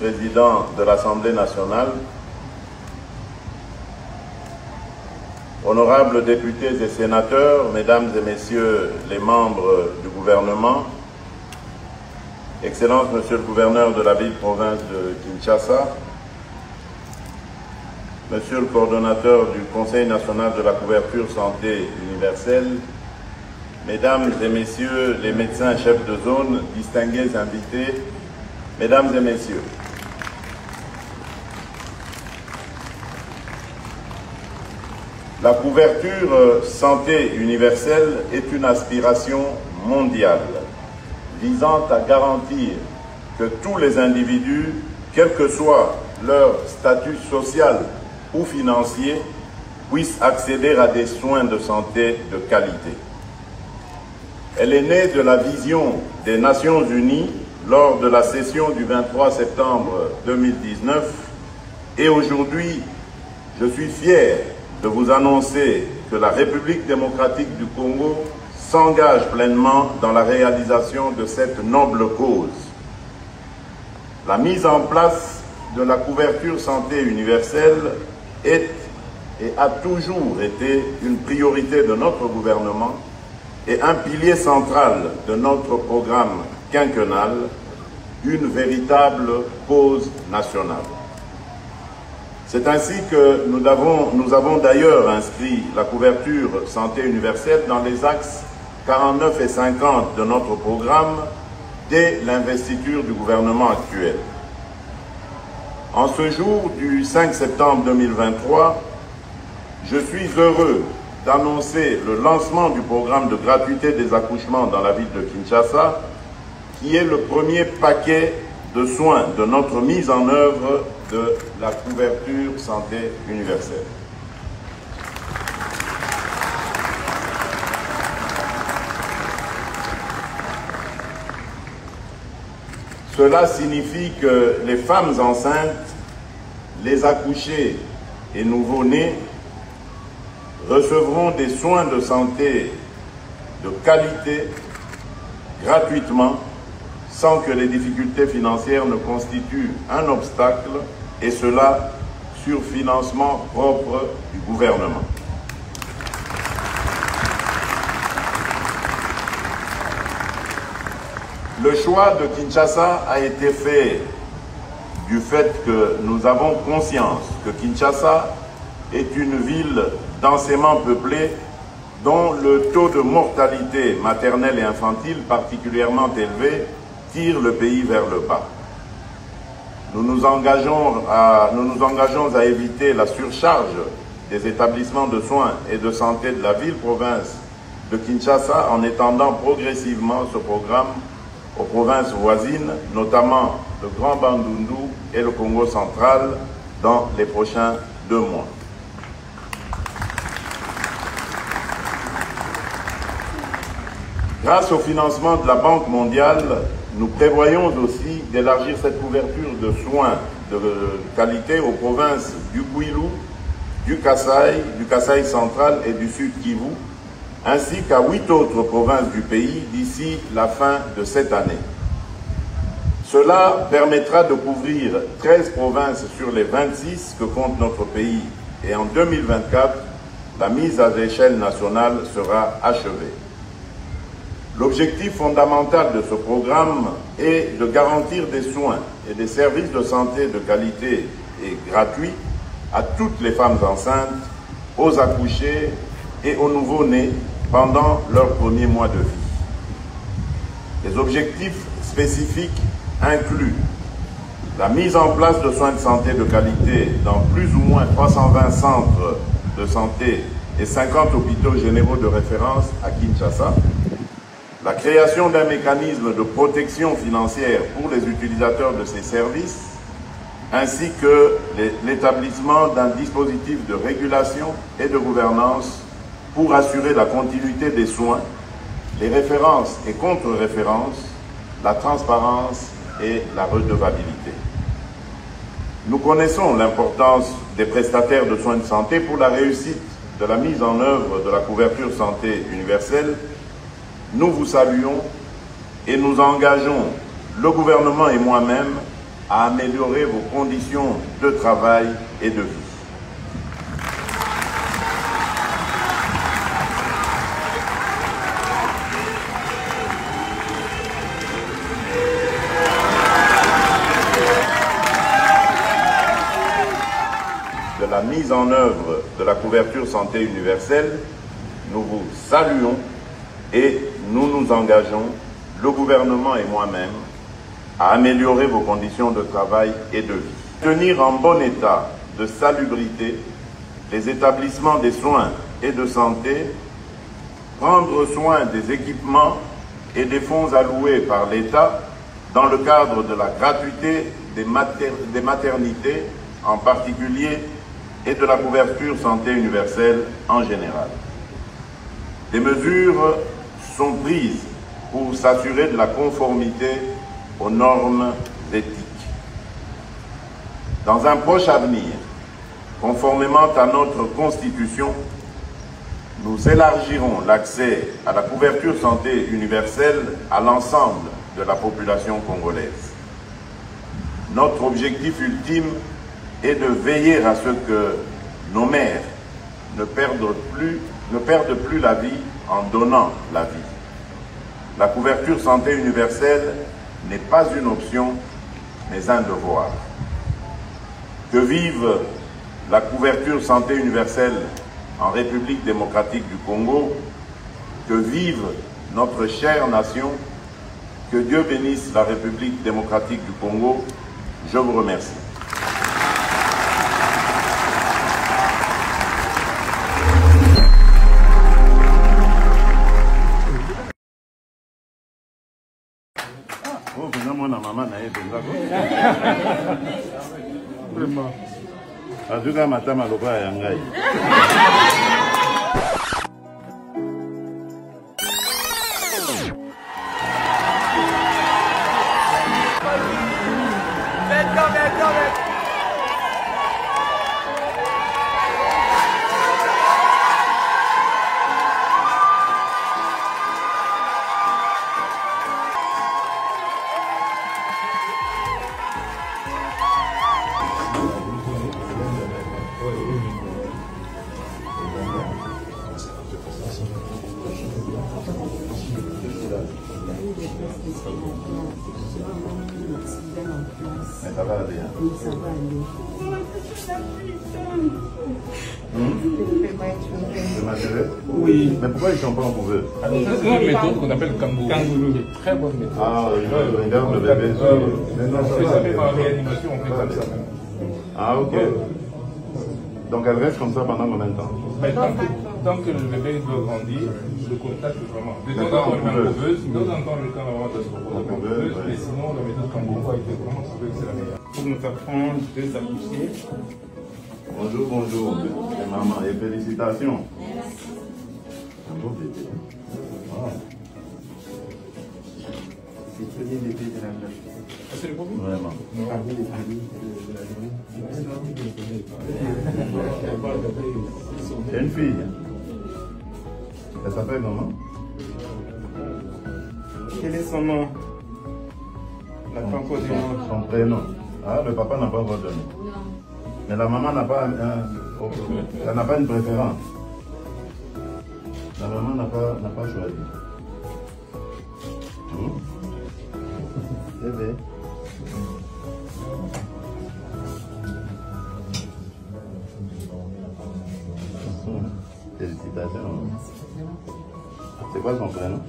Président de l'Assemblée nationale, honorables députés et sénateurs, Mesdames et Messieurs les membres du gouvernement, Excellence Monsieur le gouverneur de la ville-province de Kinshasa, Monsieur le coordonnateur du Conseil national de la couverture santé universelle, Mesdames et Messieurs les médecins chefs de zone, distingués invités, Mesdames et Messieurs, la couverture santé universelle est une aspiration mondiale visant à garantir que tous les individus, quel que soit leur statut social ou financier, puissent accéder à des soins de santé de qualité. Elle est née de la vision des Nations Unies lors de la session du 23 septembre 2019 et aujourd'hui, je suis fier de vous annoncer que la République démocratique du Congo s'engage pleinement dans la réalisation de cette noble cause. La mise en place de la couverture santé universelle est et a toujours été une priorité de notre gouvernement et un pilier central de notre programme quinquennal, une véritable cause nationale. C'est ainsi que nous avons d'ailleurs inscrit la couverture santé universelle dans les axes 49 et 50 de notre programme dès l'investiture du gouvernement actuel. En ce jour du 5 septembre 2023, je suis heureux d'annoncer le lancement du programme de gratuité des accouchements dans la ville de Kinshasa, qui est le premier paquet de soins de notre mise en œuvre de la couverture santé universelle. Cela signifie que les femmes enceintes, les accouchés et nouveau-nés recevront des soins de santé de qualité gratuitement sans que les difficultés financières ne constituent un obstacle, et cela sur financement propre du gouvernement. Le choix de Kinshasa a été fait du fait que nous avons conscience que Kinshasa est une ville densément peuplée dont le taux de mortalité maternelle et infantile particulièrement élevé tire le pays vers le bas. Nous nous engageons à éviter la surcharge des établissements de soins et de santé de la ville-province de Kinshasa en étendant progressivement ce programme aux provinces voisines, notamment le Grand Bandundu et le Congo central, dans les prochains 2 mois. Grâce au financement de la Banque mondiale, nous prévoyons aussi d'élargir cette couverture de soins de qualité aux provinces du Kwilu, du Kasaï central et du Sud Kivu, ainsi qu'à 8 autres provinces du pays d'ici la fin de cette année. Cela permettra de couvrir 13 provinces sur les 26 que compte notre pays et en 2024, la mise à l'échelle nationale sera achevée. L'objectif fondamental de ce programme est de garantir des soins et des services de santé de qualité et gratuits à toutes les femmes enceintes, aux accouchés et aux nouveau-nés pendant leurs premiers mois de vie. Les objectifs spécifiques incluent la mise en place de soins de santé de qualité dans plus ou moins 320 centres de santé et 50 hôpitaux généraux de référence à Kinshasa, la création d'un mécanisme de protection financière pour les utilisateurs de ces services, ainsi que l'établissement d'un dispositif de régulation et de gouvernance pour assurer la continuité des soins, les références et contre-références, la transparence et la redevabilité. Nous connaissons l'importance des prestataires de soins de santé pour la réussite de la mise en œuvre de la couverture santé universelle. Nous vous saluons et nous engageons, le gouvernement et moi-même, à améliorer vos conditions de travail et de vie. De la mise en œuvre de la couverture santé universelle, nous vous saluons et nous nous engageons, le gouvernement et moi-même, à améliorer vos conditions de travail et de vie. Tenir en bon état de salubrité les établissements des soins et de santé, prendre soin des équipements et des fonds alloués par l'État dans le cadre de la gratuité des maternités en particulier et de la couverture santé universelle en général. Des mesures sont prises pour s'assurer de la conformité aux normes éthiques. Dans un proche avenir, conformément à notre Constitution, nous élargirons l'accès à la couverture santé universelle à l'ensemble de la population congolaise. Notre objectif ultime est de veiller à ce que nos mères ne perdent plus la vie en donnant la vie. La couverture santé universelle n'est pas une option, mais un devoir. Que vive la couverture santé universelle en République démocratique du Congo, que vive notre chère nation, que Dieu bénisse la République démocratique du Congo. Je vous remercie. Maman Azuka matama loba ya ngai. Ça va aller. Oui, ça va aller. Oui. Mais pourquoi ils ne sont pas en couveuse? C'est une méthode qu'on appelle kangourou. Très bonne méthode. Ah, ils regardent le bébé. En réanimation, on fait ça. Ah, ok. Donc elle reste comme ça pendant combien de temps? Tant que le bébé doit grandir, le contact vraiment. De temps en temps, on met en couveuse, de temps en temps, le temps vraiment de se reposer en couveuse, mais sinon, la méthode kangourou a été vraiment trouvée que c'est la meilleure. Pour nous apprendre deux accouchés. Bonjour, bonjour, maman, et félicitations. Un beau bébé. Wow. C'est le premier bébé de la vie. C'est le premier? Vraiment. C'est une fille. Elle s'appelle comment? Quel est son nom? Son prénom. Ah, le papa n'a pas encore donné. Mais la maman n'a pas, elle n'a pas une préférence. La maman n'a pas choisi. Bébé. Félicitations. C'est quoi son prénom?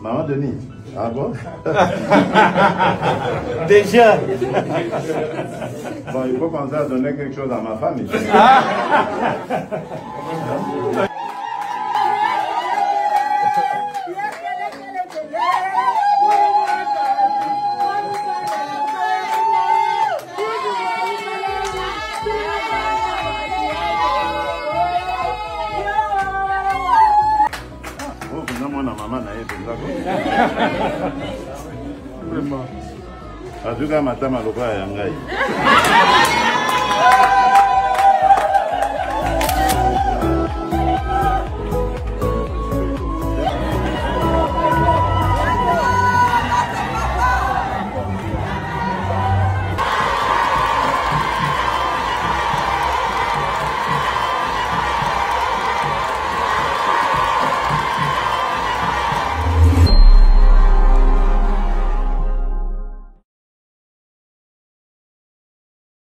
Maman Denis. Ah bon? Déjà. Bon, il faut penser à donner quelque chose à ma famille. Vraiment. Azuka matama loba ya ngai.